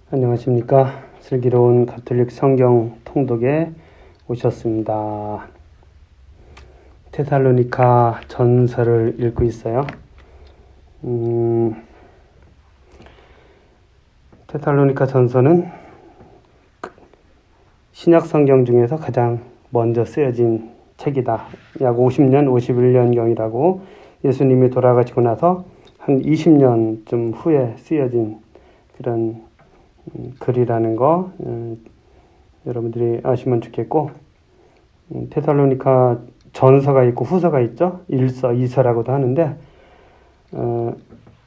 안녕하십니까. 슬기로운 가톨릭 성경 통독에 오셨습니다. 테살로니가 전서를 읽고 있어요. 테살로니가 전서는 신약 성경 중에서 가장 먼저 쓰여진 책이다. 약 50년, 51년경이라고 예수님이 돌아가시고 나서 한 20년쯤 후에 쓰여진 그런 글이라는 거 여러분들이 아시면 좋겠고, 테살로니가 전서가 있고 후서가 있죠. 1서, 2서라고도 하는데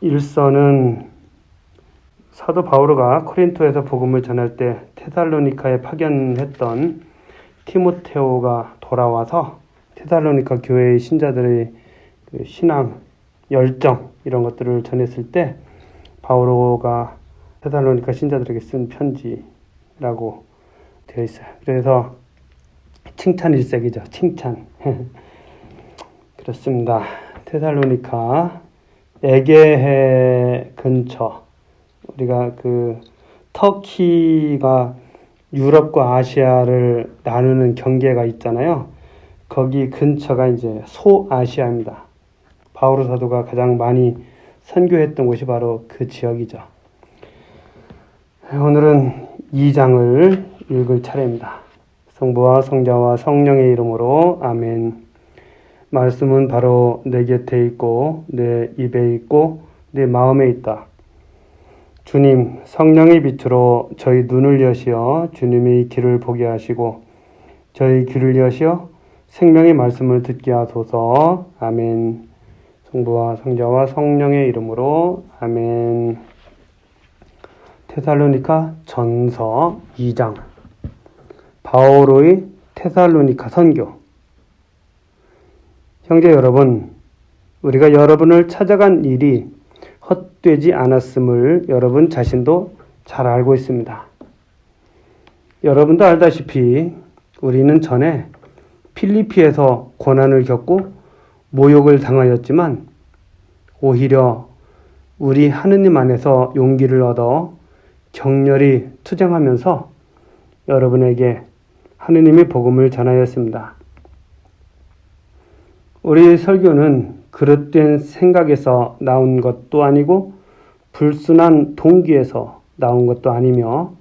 1서는 사도 바오로가 코린토에서 복음을 전할 때 테살로니카에 파견했던 티모테오가 돌아와서 테살로니카 교회의 신자들의 그 신앙, 열정 이런 것들을 전했을 때 바오로가 테살로니카 신자들에게 쓴 편지라고 되어 있어요. 그래서 칭찬 일색이죠. 칭찬. 그렇습니다. 테살로니카 에게해 근처, 우리가 그 터키가 유럽과 아시아를 나누는 경계가 있잖아요. 거기 근처가 이제 소아시아입니다. 바오로 사도가 가장 많이 선교했던 곳이 바로 그 지역이죠. 오늘은 2장을 읽을 차례입니다. 성부와 성자와 성령의 이름으로 아멘. 말씀은 바로 내 곁에 있고 내 입에 있고 내 마음에 있다. 주님, 성령의 빛으로 저희 눈을 여시어 주님의 길을 보게 하시고 저희 귀를 여시어 생명의 말씀을 듣게 하소서. 아멘. 성부와 성자와 성령의 이름으로 아멘. 테살로니가 전서 2장, 바오로의 테살로니가 선교. 형제 여러분, 우리가 여러분을 찾아간 일이 헛되지 않았음을 여러분 자신도 잘 알고 있습니다. 여러분도 알다시피 우리는 전에 필리피에서 고난을 겪고 모욕을 당하였지만 오히려 우리 하느님 안에서 용기를 얻어 격렬히 투쟁하면서 여러분에게 하느님의 복음을 전하였습니다. 우리의 설교는 그릇된 생각에서 나온 것도 아니고 불순한 동기에서 나온 것도 아니며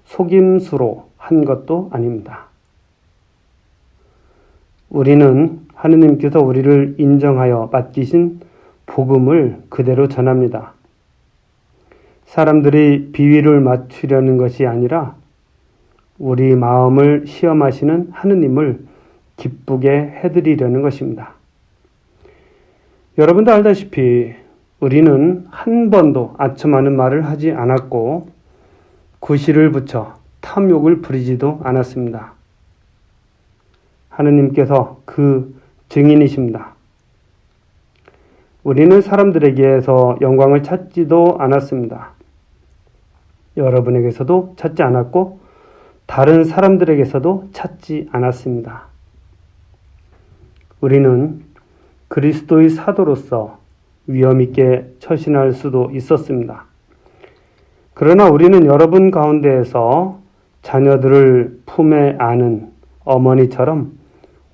속임수로 한 것도 아닙니다. 우리는 하느님께서 우리를 인정하여 맡기신 복음을 그대로 전합니다. 사람들이 비위를 맞추려는 것이 아니라 우리 마음을 시험하시는 하느님을 기쁘게 해드리려는 것입니다. 여러분도 알다시피 우리는 한 번도 아첨하는 말을 하지 않았고 구실을 붙여 탐욕을 부리지도 않았습니다. 하느님께서 그 증인이십니다. 우리는 사람들에게서 영광을 찾지도 않았습니다. 여러분에게서도 찾지 않았고 다른 사람들에게서도 찾지 않았습니다. 우리는 그리스도의 사도로서 위험 있게 처신할 수도 있었습니다. 그러나 우리는 여러분 가운데에서 자녀들을 품에 안은 어머니처럼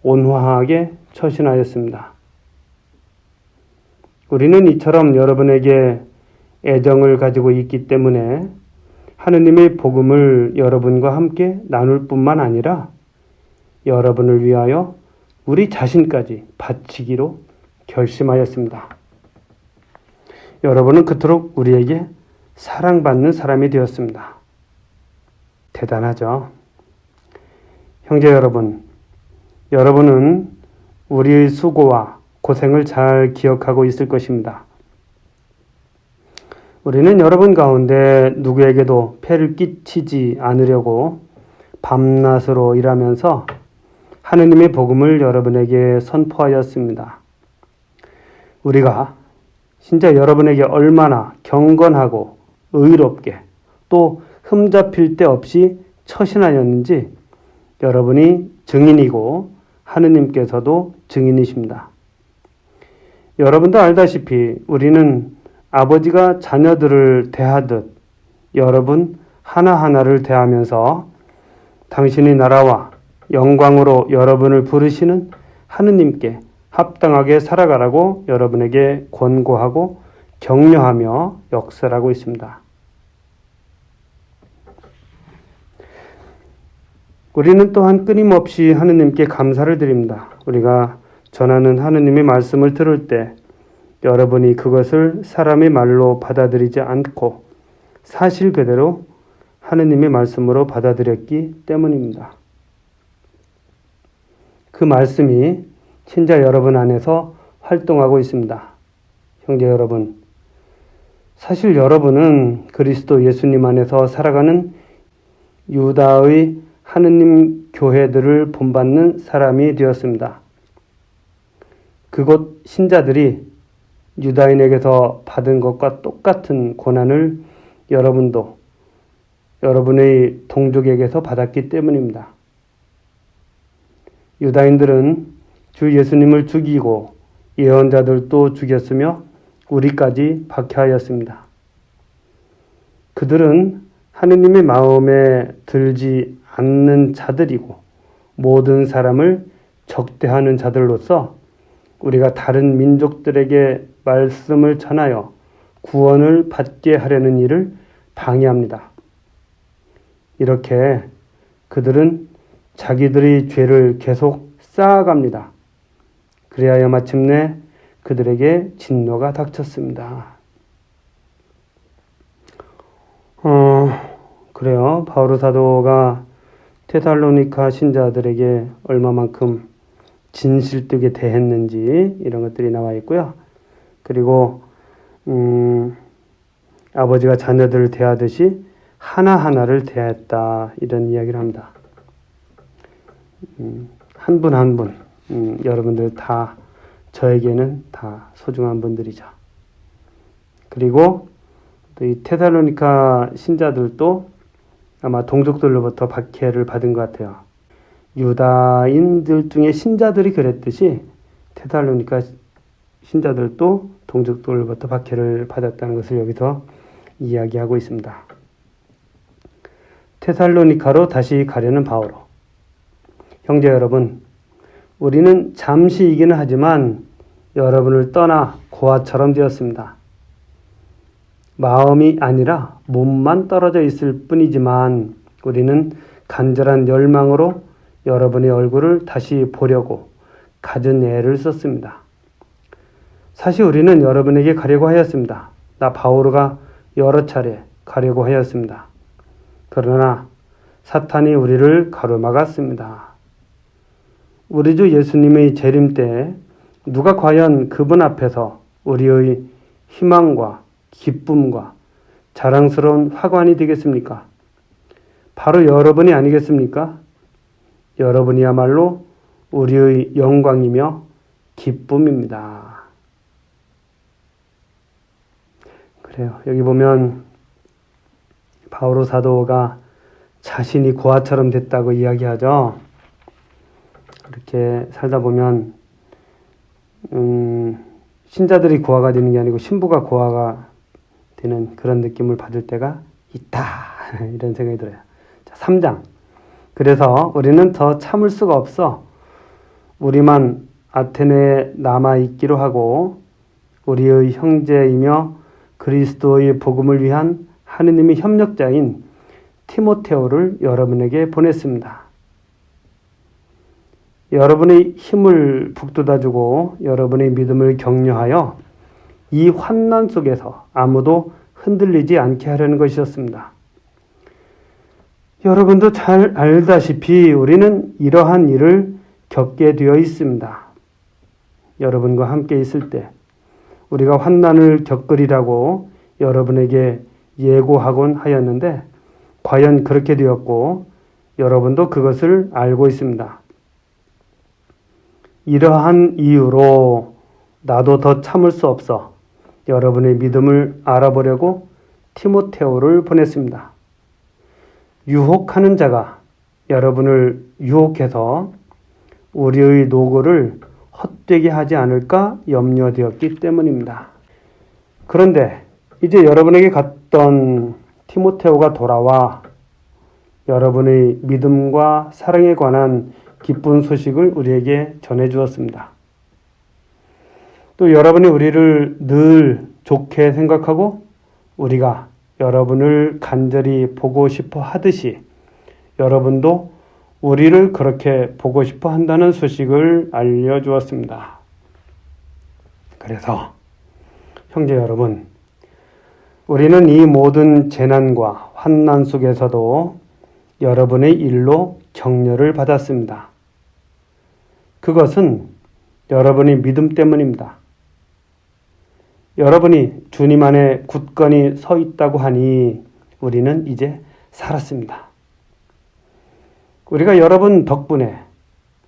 온화하게 처신하였습니다. 우리는 이처럼 여러분에게 애정을 가지고 있기 때문에 하느님의 복음을 여러분과 함께 나눌 뿐만 아니라 여러분을 위하여 우리 자신까지 바치기로 결심하였습니다. 여러분은 그토록 우리에게 사랑받는 사람이 되었습니다. 대단하죠? 형제 여러분, 여러분은 우리의 수고와 고생을 잘 기억하고 있을 것입니다. 우리는 여러분 가운데 누구에게도 폐를 끼치지 않으려고 밤낮으로 일하면서 하느님의 복음을 여러분에게 선포하였습니다. 우리가 진짜 여러분에게 얼마나 경건하고 의롭게 또 흠잡힐 데 없이 처신하였는지 여러분이 증인이고 하느님께서도 증인이십니다. 여러분도 알다시피 우리는 아버지가 자녀들을 대하듯 여러분 하나하나를 대하면서 당신의 나라와 영광으로 여러분을 부르시는 하느님께 합당하게 살아가라고 여러분에게 권고하고 격려하며 역설하고 있습니다. 우리는 또한 끊임없이 하느님께 감사를 드립니다. 우리가 전하는 하느님의 말씀을 들을 때 여러분이 그것을 사람의 말로 받아들이지 않고 사실 그대로 하느님의 말씀으로 받아들였기 때문입니다. 그 말씀이 신자 여러분 안에서 활동하고 있습니다. 형제 여러분, 사실 여러분은 그리스도 예수님 안에서 살아가는 유다의 하느님 교회들을 본받는 사람이 되었습니다. 그곳 신자들이 유다인에게서 받은 것과 똑같은 고난을 여러분도 여러분의 동족에게서 받았기 때문입니다. 유다인들은 주 예수님을 죽이고 예언자들도 죽였으며 우리까지 박해하였습니다. 그들은 하느님의 마음에 들지 않는 자들이고 모든 사람을 적대하는 자들로서 우리가 다른 민족들에게 말씀을 전하여 구원을 받게 하려는 일을 방해합니다. 이렇게 그들은 자기들의 죄를 계속 쌓아갑니다. 그리하여 마침내 그들에게 진노가 닥쳤습니다. 그래요. 바오로 사도가 테살로니가 신자들에게 얼마만큼 진실되게 대했는지 이런 것들이 나와 있고요. 그리고 아버지가 자녀들을 대하듯이 하나하나를 대했다 이런 이야기를 합니다. 한 분 한 분 여러분들 다 저에게는 다 소중한 분들이죠. 그리고 또 이 테살로니가 신자들도 아마 동족들로부터 박해를 받은 것 같아요. 유다인들 중에 신자들이 그랬듯이 테살로니가 신자들도 동족들로부터 박해를 받았다는 것을 여기서 이야기하고 있습니다. 테살로니카로 다시 가려는 바오로. 형제 여러분, 우리는 잠시이기는 하지만 여러분을 떠나 고아처럼 되었습니다. 마음이 아니라 몸만 떨어져 있을 뿐이지만 우리는 간절한 열망으로 여러분의 얼굴을 다시 보려고 갖은 애를 썼습니다. 사실 우리는 여러분에게 가려고 하였습니다. 나 바오로가 여러 차례 가려고 하였습니다. 그러나 사탄이 우리를 가로막았습니다. 우리 주 예수님의 재림 때 누가 과연 그분 앞에서 우리의 희망과 기쁨과 자랑스러운 화관이 되겠습니까? 바로 여러분이 아니겠습니까? 여러분이야말로 우리의 영광이며 기쁨입니다. 그래요. 여기 보면 바오로 사도가 자신이 고아처럼 됐다고 이야기하죠. 그렇게 살다 보면 신자들이 고아가 되는 게 아니고 신부가 고아가 되는 그런 느낌을 받을 때가 있다. 이런 생각이 들어요. 자, 3장. 그래서 우리는 더 참을 수가 없어. 우리만 아테네에 남아있기로 하고 우리의 형제이며 그리스도의 복음을 위한 하느님의 협력자인 티모테오를 여러분에게 보냈습니다. 여러분의 힘을 북돋아주고 여러분의 믿음을 격려하여 이 환난 속에서 아무도 흔들리지 않게 하려는 것이었습니다. 여러분도 잘 알다시피 우리는 이러한 일을 겪게 되어 있습니다. 여러분과 함께 있을 때 우리가 환난을 겪으리라고 여러분에게 예고하곤 하였는데 과연 그렇게 되었고 여러분도 그것을 알고 있습니다. 이러한 이유로 나도 더 참을 수 없어 여러분의 믿음을 알아보려고 티모테오를 보냈습니다. 유혹하는 자가 여러분을 유혹해서 우리의 노고를 헛되게 하지 않을까 염려되었기 때문입니다. 그런데 이제 여러분에게 갔던 티모테오가 돌아와 여러분의 믿음과 사랑에 관한 기쁜 소식을 우리에게 전해 주었습니다. 또 여러분이 우리를 늘 좋게 생각하고 우리가 여러분을 간절히 보고 싶어 하듯이 여러분도 우리를 그렇게 보고 싶어 한다는 소식을 알려주었습니다. 그래서 형제 여러분, 우리는 이 모든 재난과 환난 속에서도 여러분의 일로 격려를 받았습니다. 그것은 여러분의 믿음 때문입니다. 여러분이 주님 안에 굳건히 서 있다고 하니 우리는 이제 살았습니다. 우리가 여러분 덕분에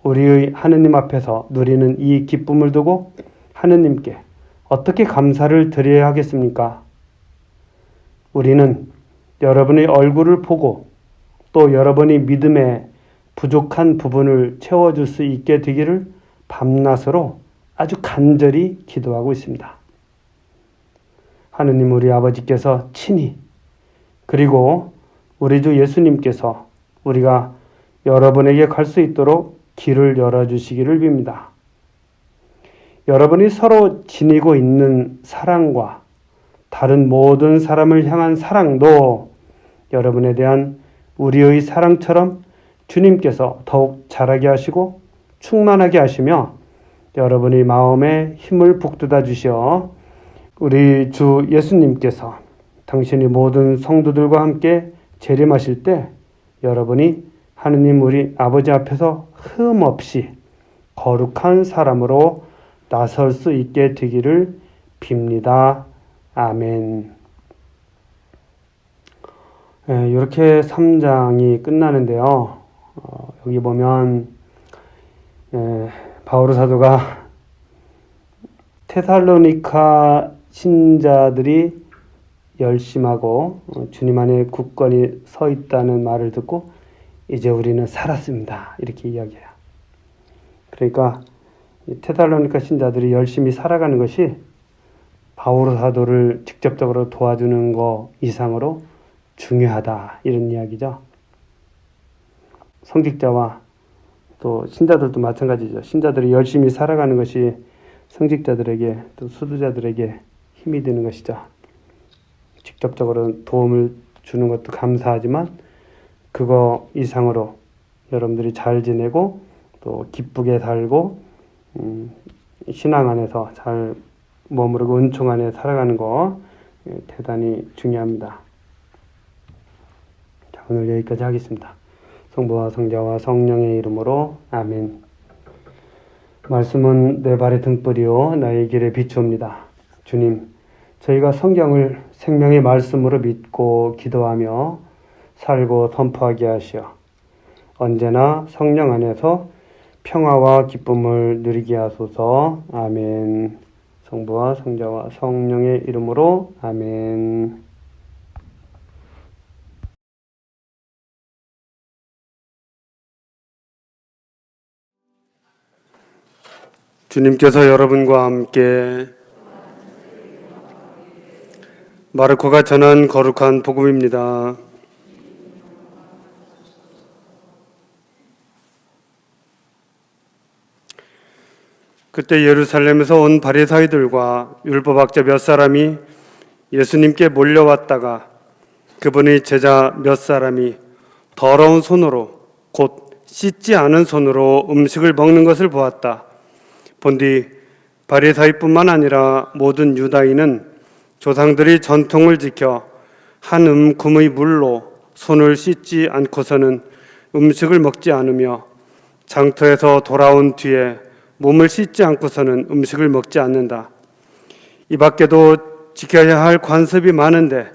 우리의 하느님 앞에서 누리는 이 기쁨을 두고 하느님께 어떻게 감사를 드려야 하겠습니까? 우리는 여러분의 얼굴을 보고 또 여러분이 믿음에 부족한 부분을 채워줄 수 있게 되기를 밤낮으로 아주 간절히 기도하고 있습니다. 하느님 우리 아버지께서 친히 그리고 우리 주 예수님께서 우리가 여러분에게 갈 수 있도록 길을 열어주시기를 빕니다. 여러분이 서로 지니고 있는 사랑과 다른 모든 사람을 향한 사랑도 여러분에 대한 우리의 사랑처럼 주님께서 더욱 자라게 하시고 충만하게 하시며 여러분의 마음에 힘을 북돋아 주시어 우리 주 예수님께서 당신이 모든 성도들과 함께 재림하실 때 여러분이 하느님 우리 아버지 앞에서 흠없이 거룩한 사람으로 나설 수 있게 되기를 빕니다. 아멘. 이렇게 3장이 끝나는데요. 여기 보면 바오로 사도가 테살로니가 신자들이 열심하고 주님 안에 굳건히 서 있다는 말을 듣고 이제 우리는 살았습니다. 이렇게 이야기해요. 그러니까 테살로니가 신자들이 열심히 살아가는 것이 바오로 사도를 직접적으로 도와주는 것 이상으로 중요하다. 이런 이야기죠. 성직자와 또 신자들도 마찬가지죠. 신자들이 열심히 살아가는 것이 성직자들에게 또 수도자들에게 힘이 되는 것이죠. 직접적으로 도움을 주는 것도 감사하지만 그거 이상으로 여러분들이 잘 지내고 또 기쁘게 살고 신앙 안에서 잘 머무르고 은총 안에 살아가는 거 대단히 중요합니다. 자, 오늘 여기까지 하겠습니다. 성부와 성자와 성령의 이름으로 아멘. 말씀은 내 발의 등불이요 나의 길에 비추옵니다. 주님, 저희가 성경을 생명의 말씀으로 믿고 기도하며 살고 선포하게 하시어 언제나 성령 안에서 평화와 기쁨을 누리게 하소서. 아멘. 성부와 성자와 성령의 이름으로 아멘. 주님께서 여러분과 함께 마르코가 전한 거룩한 복음입니다. 그때 예루살렘에서 온 바리사이들과 율법학자 몇 사람이 예수님께 몰려왔다가 그분의 제자 몇 사람이 더러운 손으로 곧 씻지 않은 손으로 음식을 먹는 것을 보았다. 본디 바리사이뿐만 아니라 모든 유다인은 조상들이 전통을 지켜 한 음금의 물로 손을 씻지 않고서는 음식을 먹지 않으며 장터에서 돌아온 뒤에 몸을 씻지 않고서는 음식을 먹지 않는다. 이 밖에도 지켜야 할 관습이 많은데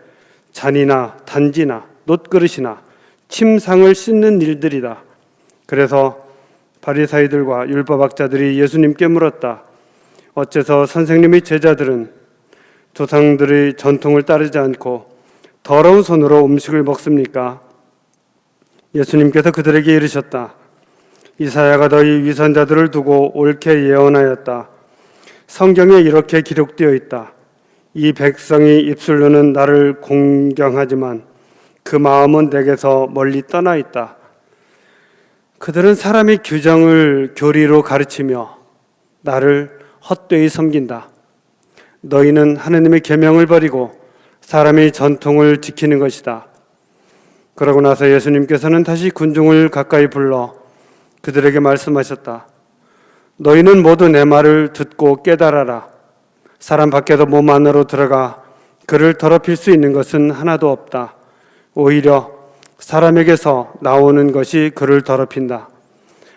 잔이나 단지나 놋그릇이나 침상을 씻는 일들이다. 그래서 바리사이들과 율법학자들이 예수님께 물었다. 어째서 선생님의 제자들은 조상들의 전통을 따르지 않고 더러운 손으로 음식을 먹습니까? 예수님께서 그들에게 이르셨다. 이사야가 너희 위선자들을 두고 옳게 예언하였다. 성경에 이렇게 기록되어 있다. 이 백성이 입술로는 나를 공경하지만 그 마음은 내게서 멀리 떠나 있다. 그들은 사람의 규정을 교리로 가르치며 나를 헛되이 섬긴다. 너희는 하느님의 계명을 버리고 사람의 전통을 지키는 것이다. 그러고 나서 예수님께서는 다시 군중을 가까이 불러 그들에게 말씀하셨다. 너희는 모두 내 말을 듣고 깨달아라. 사람 밖에서 몸 안으로 들어가 그를 더럽힐 수 있는 것은 하나도 없다. 오히려 사람에게서 나오는 것이 그를 더럽힌다.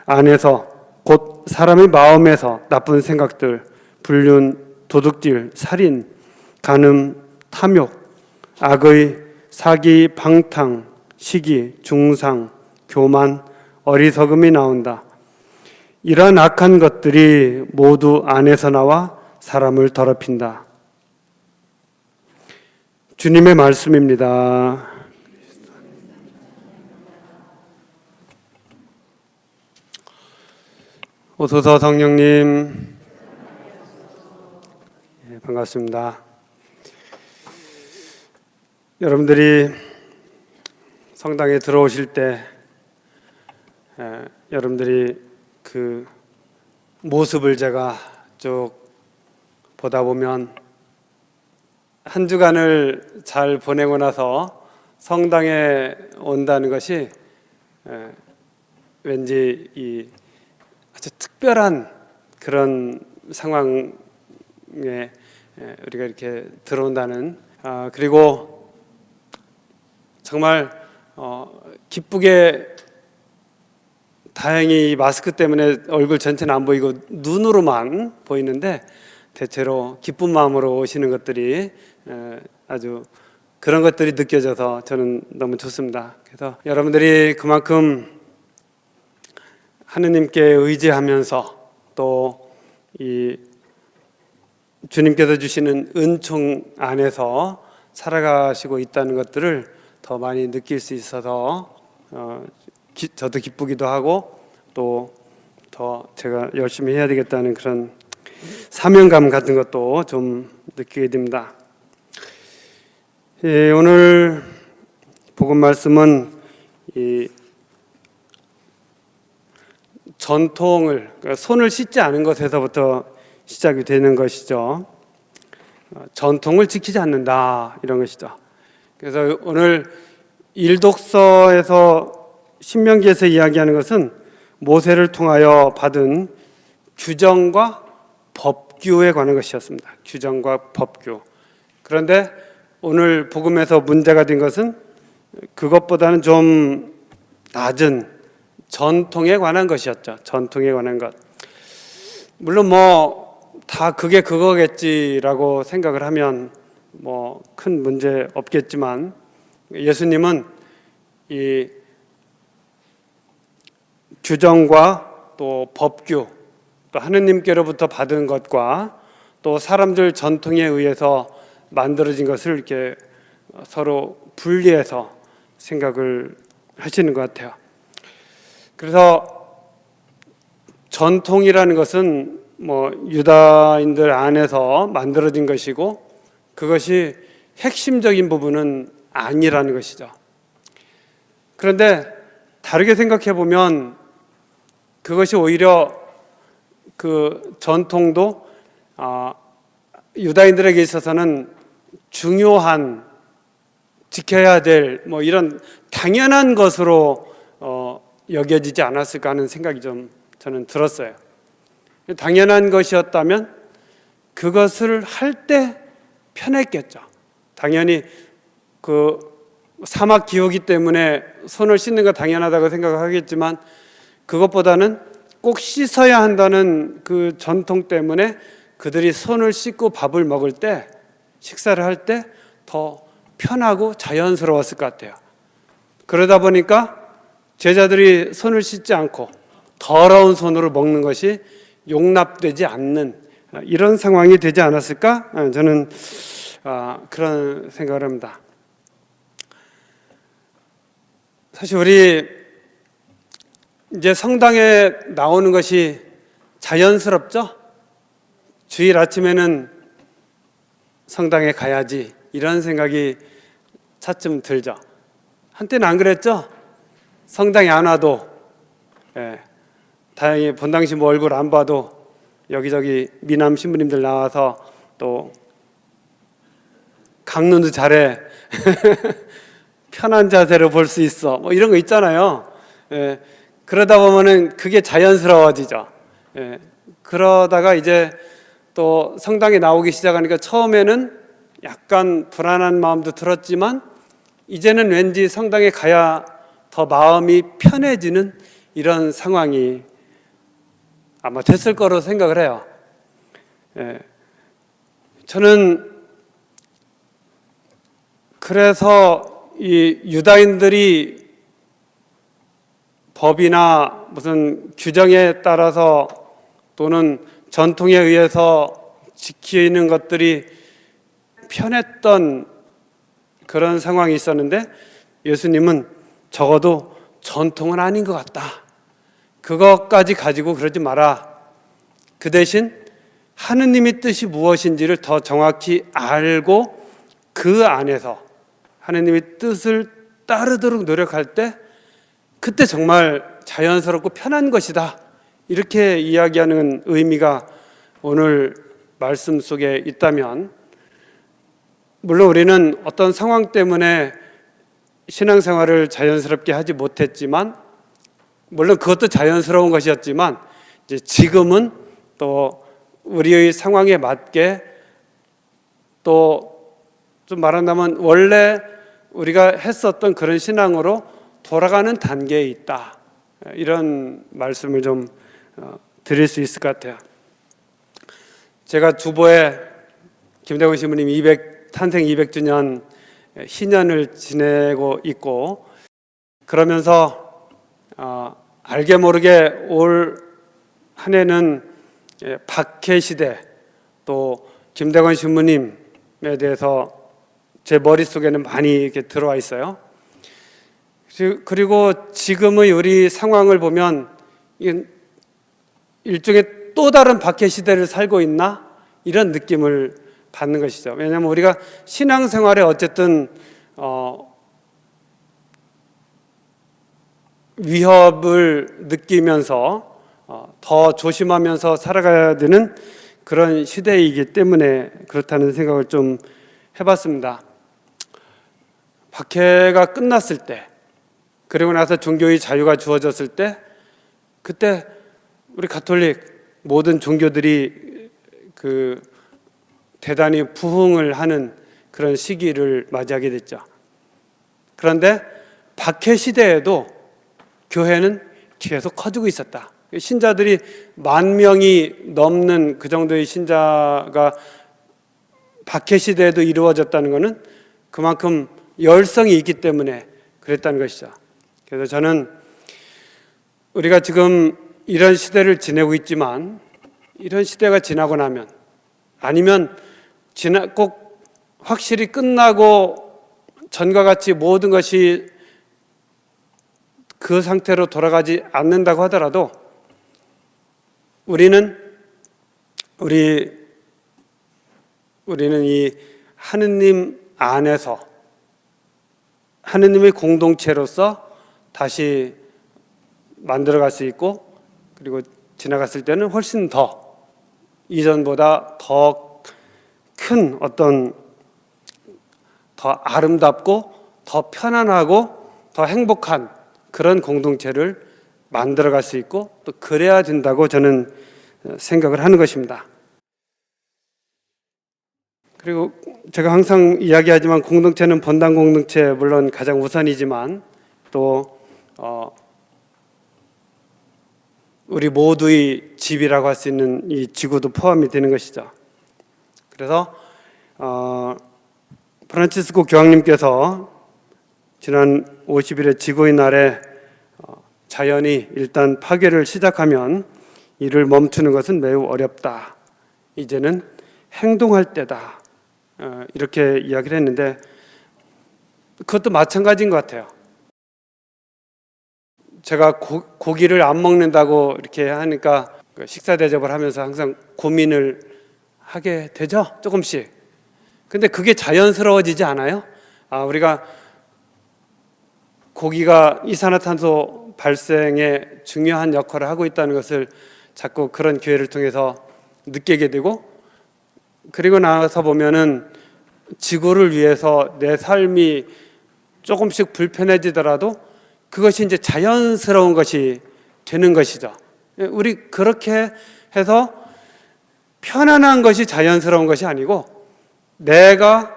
안에서 곧 사람의 마음에서 나쁜 생각들, 불륜, 도둑질, 살인, 간음, 탐욕, 악의, 사기, 방탕, 시기, 중상, 교만, 어리석음이 나온다. 이러한 악한 것들이 모두 안에서 나와 사람을 더럽힌다. 주님의 말씀입니다. 오소서 성령님, 반갑습니다. 여러분들이 성당에 들어오실 때 여러분들이 그 모습을 제가 쭉 보다 보면 한 주간을 잘 보내고 나서 성당에 온다는 것이 왠지 이 아주 특별한 그런 상황에 우리가 이렇게 들어온다는, 그리고 정말 기쁘게, 다행히 이 마스크 때문에 얼굴 전체는 안 보이고 눈으로만 보이는데 대체로 기쁜 마음으로 오시는 것들이 아주 그런 것들이 느껴져서 저는 너무 좋습니다. 그래서 여러분들이 그만큼 하느님께 의지하면서 또 이 주님께서 주시는 은총 안에서 살아가시고 있다는 것들을 더 많이 느낄 수 있어서 저도 기쁘기도 하고 또 더 제가 열심히 해야 되겠다는 그런 사명감 같은 것도 좀 느끼게 됩니다. 오늘 복음 말씀은 이 전통을, 그러니까 손을 씻지 않은 것에서부터 시작이 되는 것이죠. 전통을 지키지 않는다, 이런 것이죠. 그래서 오늘 일독서에서 신명기에서 이야기하는 것은 모세를 통하여 받은 규정과 법규에 관한 것이었습니다. 규정과 법규. 그런데 오늘 복음에서 문제가 된 것은 그것보다는 좀 낮은 전통에 관한 것이었죠. 전통에 관한 것. 물론 다 그게 그거겠지라고 생각을 하면 큰 문제 없겠지만, 예수님은 이 규정과 또 법규, 또 하느님께로부터 받은 것과 또 사람들 전통에 의해서 만들어진 것을 이렇게 서로 분리해서 생각을 하시는 것 같아요. 그래서 전통이라는 것은 유다인들 안에서 만들어진 것이고 그것이 핵심적인 부분은 아니라는 것이죠. 그런데 다르게 생각해 보면 그것이 오히려 그 전통도 유다인들에게 있어서는 중요한, 지켜야 될 이런 당연한 것으로 여겨지지 않았을까 하는 생각이 좀 저는 들었어요. 당연한 것이었다면 그것을 할 때 편했겠죠. 당연히 그 사막 기후기 때문에 손을 씻는 거 당연하다고 생각하겠지만 그것보다는 꼭 씻어야 한다는 그 전통 때문에 그들이 손을 씻고 밥을 먹을 때, 식사를 할 때 더 편하고 자연스러웠을 것 같아요. 그러다 보니까 제자들이 손을 씻지 않고 더러운 손으로 먹는 것이 용납되지 않는 이런 상황이 되지 않았을까? 저는 그런 생각을 합니다. 사실 우리 이제 성당에 나오는 것이 자연스럽죠? 주일 아침에는 성당에 가야지, 이런 생각이 차츰 들죠. 한때는 안 그랬죠? 성당에 안 와도, 다행히 본당 신부 얼굴 안 봐도 여기저기 미남 신부님들 나와서 또 강론도 잘해 편한 자세로 볼 수 있어 뭐 이런 거 있잖아요. 그러다 보면은 그게 자연스러워지죠. 그러다가 이제 또 성당에 나오기 시작하니까 처음에는 약간 불안한 마음도 들었지만 이제는 왠지 성당에 가야 더 마음이 편해지는 이런 상황이 아마 됐을 거로 생각을 해요. 저는 그래서 이 유다인들이 법이나 무슨 규정에 따라서 또는 전통에 의해서 지키는 것들이 편했던 그런 상황이 있었는데 예수님은 적어도 전통은 아닌 것 같다. 그것까지 가지고 그러지 마라. 그 대신 하느님의 뜻이 무엇인지를 더 정확히 알고 그 안에서 하느님의 뜻을 따르도록 노력할 때 그때 정말 자연스럽고 편한 것이다. 이렇게 이야기하는 의미가 오늘 말씀 속에 있다면, 물론 우리는 어떤 상황 때문에 신앙생활을 자연스럽게 하지 못했지만, 물론 그것도 자연스러운 것이었지만 이제 지금은 또 우리의 상황에 맞게 또 좀 말한다면 원래 우리가 했었던 그런 신앙으로 돌아가는 단계에 있다. 이런 말씀을 좀 드릴 수 있을 것 같아요. 제가 주보에 김대건 신부님 탄생 200주년 희년을 지내고 있고, 그러면서 알게 모르게 올 한 해는 박해시대 또 김대건 신부님에 대해서 제 머릿속에는 많이 이렇게 들어와 있어요. 그리고 지금의 우리 상황을 보면 일종의 또 다른 박해시대를 살고 있나? 이런 느낌을 받는 것이죠. 왜냐하면 우리가 신앙생활에 어쨌든 위협을 느끼면서 더 조심하면서 살아가야 되는 그런 시대이기 때문에 그렇다는 생각을 좀 해봤습니다. 박해가 끝났을 때, 그리고 나서 종교의 자유가 주어졌을 때, 그때 우리 가톨릭 모든 종교들이 대단히 부흥을 하는 그런 시기를 맞이하게 됐죠. 그런데 박해 시대에도 교회는 계속 커지고 있었다. 신자들이 10,000명이 넘는 그 정도의 신자가 박해 시대에도 이루어졌다는 것은 그만큼 열성이 있기 때문에 그랬다는 것이죠. 그래서 저는 우리가 지금 이런 시대를 지내고 있지만 이런 시대가 지나고 나면, 아니면 꼭 확실히 끝나고 전과 같이 모든 것이 그 상태로 돌아가지 않는다고 하더라도 우리는 이 하느님 안에서 하느님의 공동체로서 다시 만들어갈 수 있고, 그리고 지나갔을 때는 훨씬 더 이전보다 더 큰 더 아름답고 더 편안하고 더 행복한 그런 공동체를 만들어갈 수 있고 또 그래야 된다고 저는 생각을 하는 것입니다. 그리고 제가 항상 이야기하지만 공동체는 본당 공동체 물론 가장 우선이지만 또 우리 모두의 집이라고 할 수 있는 이 지구도 포함이 되는 것이죠. 그래서 프란치스코 교황님께서 지난 50일의 지구의 날에 자연이 일단 파괴를 시작하면 이를 멈추는 것은 매우 어렵다. 이제는 행동할 때다. 이렇게 이야기를 했는데 그것도 마찬가지인 것 같아요. 제가 고기를 안 먹는다고 이렇게 하니까 식사 대접을 하면서 항상 고민을 하게 되죠, 조금씩. 근데 그게 자연스러워지지 않아요? 우리가 고기가 이산화탄소 발생에 중요한 역할을 하고 있다는 것을 자꾸 그런 기회를 통해서 느끼게 되고, 그리고 나서 보면은 지구를 위해서 내 삶이 조금씩 불편해지더라도 그것이 이제 자연스러운 것이 되는 것이죠. 우리 그렇게 해서 편안한 것이 자연스러운 것이 아니고, 내가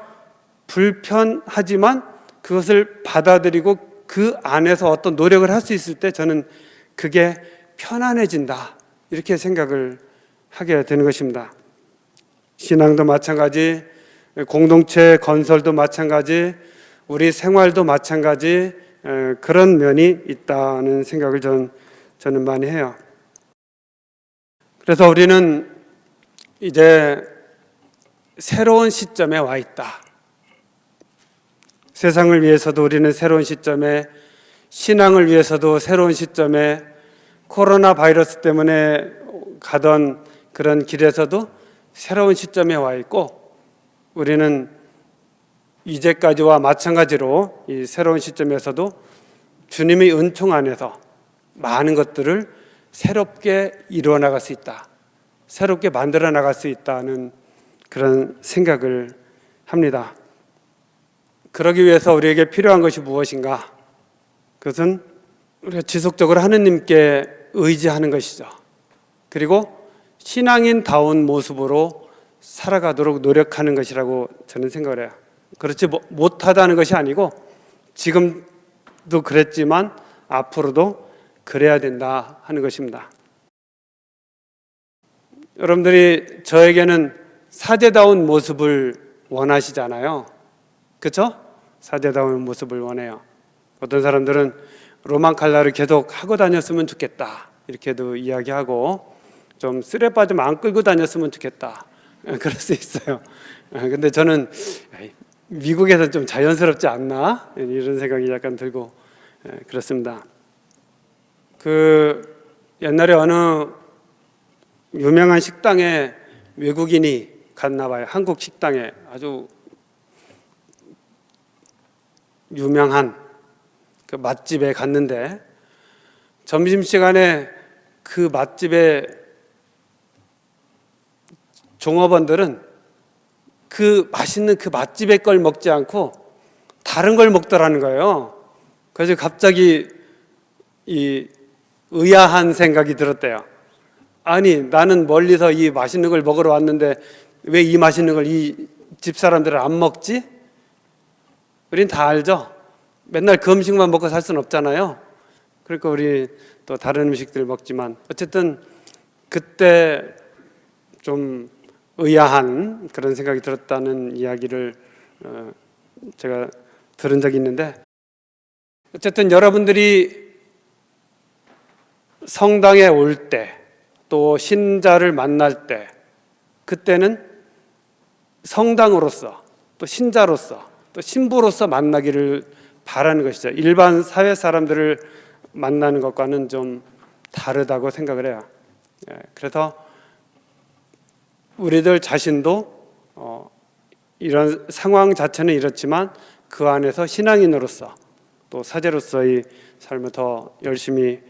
불편하지만 그것을 받아들이고 그 안에서 어떤 노력을 할 수 있을 때 저는 그게 편안해진다, 이렇게 생각을 하게 되는 것입니다. 신앙도 마찬가지, 공동체 건설도 마찬가지, 우리 생활도 마찬가지, 그런 면이 있다는 생각을 저는 많이 해요. 그래서 우리는 이제 새로운 시점에 와 있다. 세상을 위해서도 우리는 새로운 시점에, 신앙을 위해서도 새로운 시점에, 코로나 바이러스 때문에 가던 그런 길에서도 새로운 시점에 와 있고, 우리는 이제까지와 마찬가지로 이 새로운 시점에서도 주님의 은총 안에서 많은 것들을 새롭게 이루어 나갈 수 있다, 새롭게 만들어 나갈 수 있다는 그런 생각을 합니다. 그러기 위해서 우리에게 필요한 것이 무엇인가? 그것은 우리가 지속적으로 하느님께 의지하는 것이죠. 그리고 신앙인다운 모습으로 살아가도록 노력하는 것이라고 저는 생각을 해요. 그렇지 못하다는 것이 아니고, 지금도 그랬지만 앞으로도 그래야 된다 하는 것입니다. 여러분들이 저에게는 사제다운 모습을 원하시잖아요. 그렇죠? 사제다운 모습을 원해요. 어떤 사람들은 로만 칼라를 계속 하고 다녔으면 좋겠다, 이렇게도 이야기하고, 좀 쓰레빠 좀 안 끌고 다녔으면 좋겠다, 그럴 수 있어요. 근데 저는 미국에서 좀 자연스럽지 않나, 이런 생각이 약간 들고 그렇습니다. 옛날에 어느 유명한 식당에 외국인이 갔나 봐요. 한국 식당에 아주 유명한 그 맛집에 갔는데, 점심시간에 그 맛집의 종업원들은 그 맛있는 그 맛집의 걸 먹지 않고 다른 걸 먹더라는 거예요. 그래서 갑자기 이 의아한 생각이 들었대요. 아니, 나는 멀리서 이 맛있는 걸 먹으러 왔는데 왜 이 맛있는 걸 이 집 사람들은 안 먹지? 우린 다 알죠? 맨날 그 음식만 먹고 살 수는 없잖아요. 그러니까 우리 또 다른 음식들 먹지만, 어쨌든 그때 좀 의아한 그런 생각이 들었다는 이야기를 제가 들은 적이 있는데, 어쨌든 여러분들이 성당에 올 때, 또 신자를 만날 때, 그때는 성당으로서, 또 신자로서, 또 신부로서 만나기를 바라는 것이죠. 일반 사회 사람들을 만나는 것과는 좀 다르다고 생각을 해요. 그래서 우리들 자신도 이런 상황 자체는 이렇지만 그 안에서 신앙인으로서, 또 사제로서의 삶을 더 열심히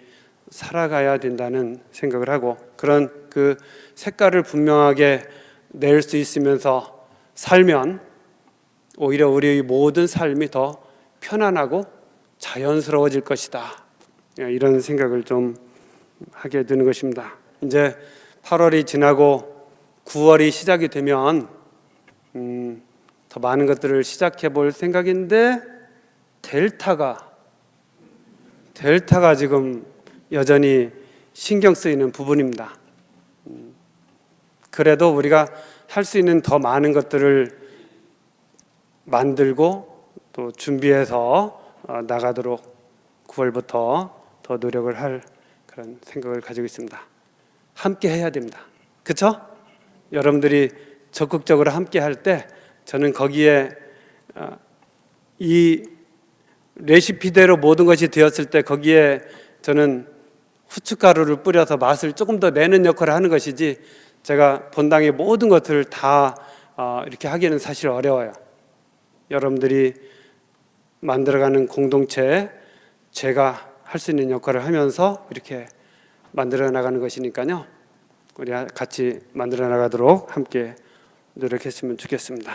살아가야 된다는 생각을 하고, 그런 그 색깔을 분명하게 낼 수 있으면서 살면 오히려 우리의 모든 삶이 더 편안하고 자연스러워질 것이다, 이런 생각을 좀 하게 되는 것입니다. 이제 8월이 지나고 9월이 시작이 되면 더 많은 것들을 시작해 볼 생각인데, 델타가 지금 여전히 신경 쓰이는 부분입니다. 그래도 우리가 할 수 있는 더 많은 것들을 만들고 또 준비해서 나가도록 9월부터 더 노력을 할 그런 생각을 가지고 있습니다. 함께 해야 됩니다. 그렇죠? 여러분들이 적극적으로 함께 할 때 저는 거기에 이 레시피대로 모든 것이 되었을 때 거기에 저는 후춧가루를 뿌려서 맛을 조금 더 내는 역할을 하는 것이지, 제가 본당의 모든 것을 다 이렇게 하기는 사실 어려워요. 여러분들이 만들어가는 공동체, 제가 할 수 있는 역할을 하면서 이렇게 만들어 나가는 것이니까요. 우리 같이 만들어 나가도록 함께 노력했으면 좋겠습니다.